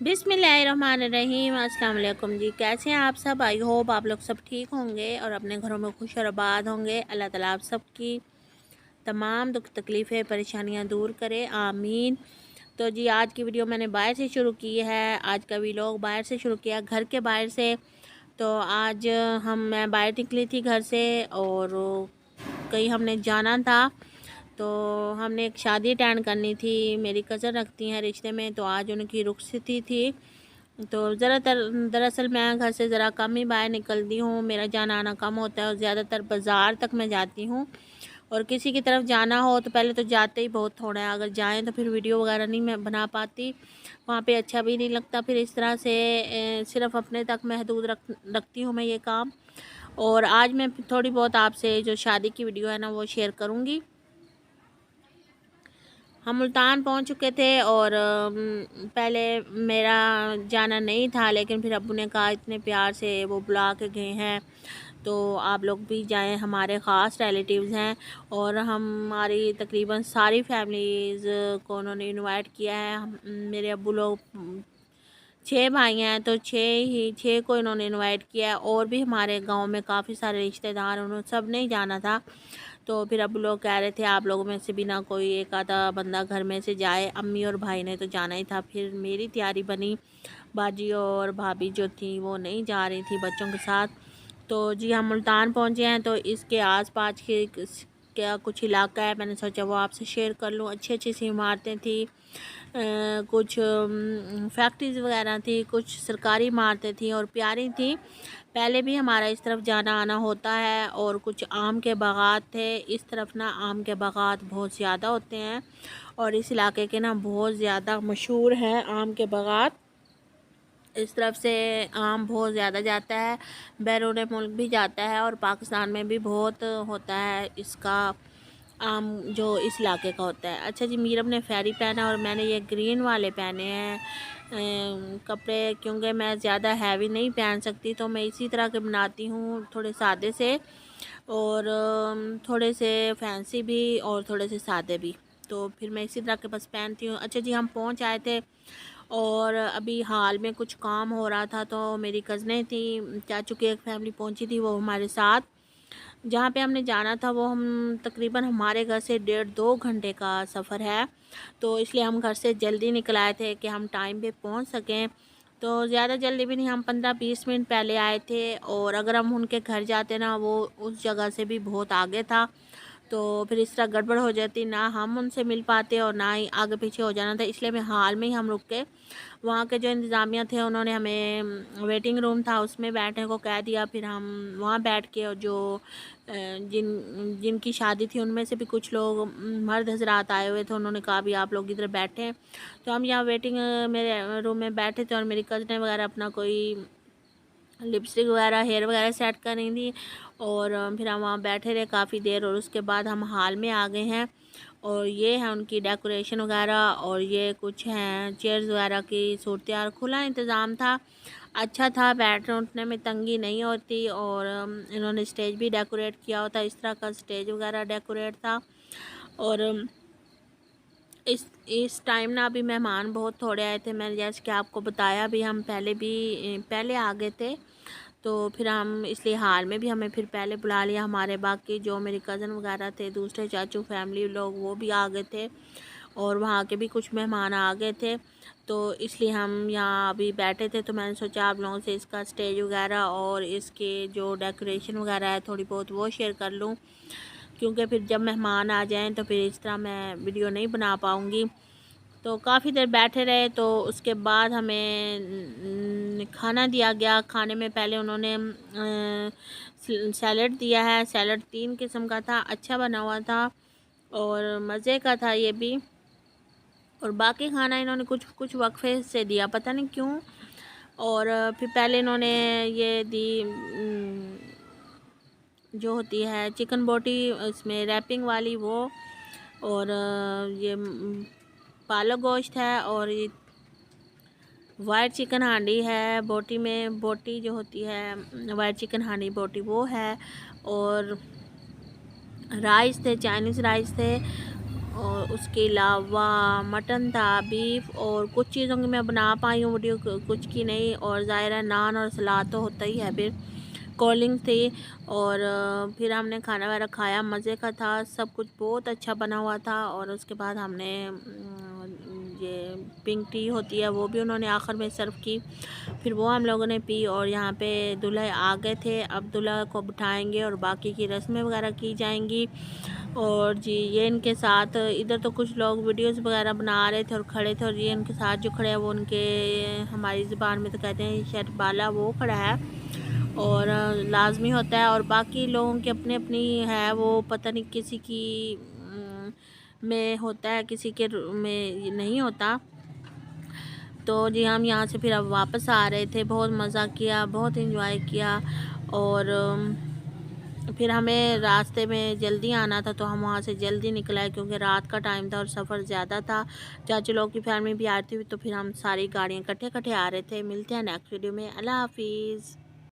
बिस्मिल्लाहिर्रहमानिर्रहीम। अस्सलाम वालेकुम जी, कैसे हैं आप सब। आई होप आप लोग सब ठीक होंगे और अपने घरों में खुश और आबाद होंगे। अल्लाह ताला आप सब की तमाम दुख तकलीफ़ें परेशानियां दूर करे, आमीन। तो जी आज की वीडियो मैंने बाहर से शुरू की है। आज का व्लॉग बाहर से शुरू किया, घर के बाहर से। तो आज मैं बाहर निकली थी घर से और कहीं हमने जाना था। तो हमने एक शादी अटेंड करनी थी, मेरी कज़न रखती हैं रिश्ते में, तो आज उनकी रुखसती थी। तो दरअसल मैं घर से ज़रा कम ही बाहर निकलती हूँ, मेरा जाना आना कम होता है और ज़्यादातर बाज़ार तक मैं जाती हूँ। और किसी की तरफ जाना हो तो पहले तो जाते ही बहुत थोड़ा है, अगर जाएं तो फिर वीडियो वगैरह नहीं मैं बना पाती, वहाँ पे अच्छा भी नहीं लगता। फिर इस तरह से सिर्फ़ अपने तक महदूद रखती हूँ मैं ये काम। और आज मैं थोड़ी बहुत आपसे जो शादी की वीडियो है ना वो शेयर करूँगी। हम मुल्तान पहुंच चुके थे और पहले मेरा जाना नहीं था, लेकिन फिर अब्बू ने कहा इतने प्यार से वो बुला के गए हैं तो आप लोग भी जाएं, हमारे ख़ास रिलेटिव्स हैं। और हमारी तकरीबन सारी फैमिलीज़ को उन्होंने इनवाइट किया है। मेरे अब्बू लोग 6 भाई हैं, तो 6 को इन्होंने इनवाइट किया है। और भी हमारे गांव में काफ़ी सारे रिश्तेदार, उन्होंने सब नहीं जाना था। तो फिर अब लोग कह रहे थे आप लोगों में से भी ना कोई एक आधा बंदा घर में से जाए। अम्मी और भाई ने तो जाना ही था। फिर मेरी तैयारी बनी, बाजी और भाभी जो थी वो नहीं जा रही थी बच्चों के साथ। तो जी हम मुल्तान पहुँचे हैं, तो इसके आसपास के क्या कुछ इलाका है, मैंने सोचा वो आपसे शेयर कर लूँ। अच्छी अच्छी सी इमारतें थी, कुछ फैक्ट्रीज़ वगैरह थी, कुछ सरकारी इमारतें थी और प्यारी थी। पहले भी हमारा इस तरफ जाना आना होता है। और कुछ आम के बागात थे इस तरफ ना, आम के बागात बहुत ज़्यादा होते हैं और इस इलाके के ना बहुत ज़्यादा मशहूर है आम के बागात। इस तरफ से आम बहुत ज़्यादा जाता है, बैरून मुल्क भी जाता है और पाकिस्तान में भी बहुत होता है इसका आम जो इस इलाके का होता है। अच्छा जी, मीरब ने फेरी पहना और मैंने ये ग्रीन वाले पहने हैं कपड़े, क्योंकि मैं ज़्यादा हैवी नहीं पहन सकती, तो मैं इसी तरह के बनाती हूँ, थोड़े सादे से और थोड़े से फैंसी भी और थोड़े से सादे भी। तो फिर मैं इसी तरह के बस पहनती हूँ। अच्छा जी, हम पहुँच आए थे और अभी हाल में कुछ काम हो रहा था, तो मेरी कज़नें थी, चाचू की एक फैमिली पहुँची थी, वो हमारे साथ जहाँ पे हमने जाना था वो हम तकरीबन हमारे घर से 1.5-2 घंटे का सफ़र है। तो इसलिए हम घर से जल्दी निकल आए थे कि हम टाइम पे पहुँच सकें। तो ज़्यादा जल्दी भी नहीं, हम 15-20 मिनट पहले आए थे। और अगर हम उनके घर जाते ना, वो उस जगह से भी बहुत आगे था, तो फिर इस तरह गड़बड़ हो जाती, ना हम उनसे मिल पाते और ना ही आगे पीछे हो जाना था। इसलिए मैं हाल में ही हम रुक के, वहाँ के जो इंतज़ामिया थे उन्होंने हमें वेटिंग रूम था उसमें बैठने को कह दिया। फिर हम वहाँ बैठ के, और जो जिनकी शादी थी उनमें से भी कुछ लोग मर्द हजरात आए हुए थे, उन्होंने कहा भी आप लोग इधर बैठें। तो हम यहाँ वेटिंग मेरे रूम में बैठे थे और मेरी कज़नें वगैरह अपना कोई लिपस्टिक वगैरह हेयर वगैरह सेट कर रही थी। और फिर हम वहाँ बैठे रहे काफ़ी देर और उसके बाद हम हाल में आ गए हैं। और ये है उनकी डेकोरेशन वगैरह, और ये कुछ हैं चेयर्स वगैरह की सूरत यार, खुला इंतज़ाम था, अच्छा था, बैठने उठने में तंगी नहीं होती। और इन्होंने स्टेज भी डेकोरेट किया होता, इस तरह का स्टेज वगैरह डेकोरेट था। और इस टाइम ना अभी मेहमान बहुत थोड़े आए थे, मैंने जैसे कि आपको बताया भी, हम पहले आ गए थे, तो फिर हम इसलिए हाल में भी हमें फिर पहले बुला लिया। हमारे बाकी जो मेरे कज़न वगैरह थे, दूसरे चाचू फैमिली लोग, वो भी आ गए थे और वहाँ के भी कुछ मेहमान आ गए थे। तो इसलिए हम यहाँ अभी बैठे थे, तो मैंने सोचा आप लोगों से इसका स्टेज वगैरह और इसके जो डेकोरेशन वगैरह है थोड़ी बहुत वो शेयर कर लूँ, क्योंकि फिर जब मेहमान आ जाएं तो फिर इस तरह मैं वीडियो नहीं बना पाऊँगी। तो काफ़ी देर बैठे रहे, तो उसके बाद हमें खाना दिया गया। खाने में पहले उन्होंने सैलड दिया है, सैलड 3 किस्म का था, अच्छा बना हुआ था और मज़े का था ये भी। और बाकी खाना इन्होंने कुछ कुछ वक्फे से दिया, पता नहीं क्यों। और फिर पहले इन्होंने ये दी जो होती है चिकन बोटी, इसमें रैपिंग वाली वो। और ये पालक गोश्त है और ये वाइट चिकन हांडी है। बोटी में बोटी जो होती है वाइट चिकन हांडी बोटी वो है। और राइस थे, चाइनीज़ राइस थे और उसके अलावा मटन था, बीफ, और कुछ चीज़ों की मैं बना पाई हूँ वीडियो, कुछ की नहीं। और ज़ाहिर नान और सलाद तो होता ही है। फिर कोल्ड ड्रिंक थी और फिर हमने खाना वगैरह खाया, मज़े का था, सब कुछ बहुत अच्छा बना हुआ था। और उसके बाद हमने ये पिंक टी होती है वो भी उन्होंने आखिर में सर्व की, फिर वो हम लोगों ने पी। और यहाँ पे दूल्हे आ गए थे, अब दूल्हा को बिठाएंगे और बाकी की रस्में वगैरह की जाएंगी। और जी ये इनके साथ इधर तो कुछ लोग वीडियोस वगैरह बना रहे थे और खड़े थे, और ये इनके साथ जो खड़े हैं वो उनके, हमारी ज़ुबान में तो कहते हैं शर्ट बाला, वो खड़ा है और लाजमी होता है। और बाकी लोगों की अपनी अपनी है, वो पता नहीं किसी की में होता है, किसी के में नहीं होता। तो जी हम यहाँ से फिर अब वापस आ रहे थे, बहुत मज़ा किया, बहुत इंजॉय किया। और फिर हमें रास्ते में जल्दी आना था, तो हम वहाँ से जल्दी निकल आए क्योंकि रात का टाइम था और सफ़र ज़्यादा था। चाचू लोग की फैमिली भी आ रही थी, तो फिर हम सारी गाड़ियाँ इकट्ठे इकट्ठे आ रहे थे। मिलते हैं नेक्स्ट वीडियो में। अल्लाह हाफिज़।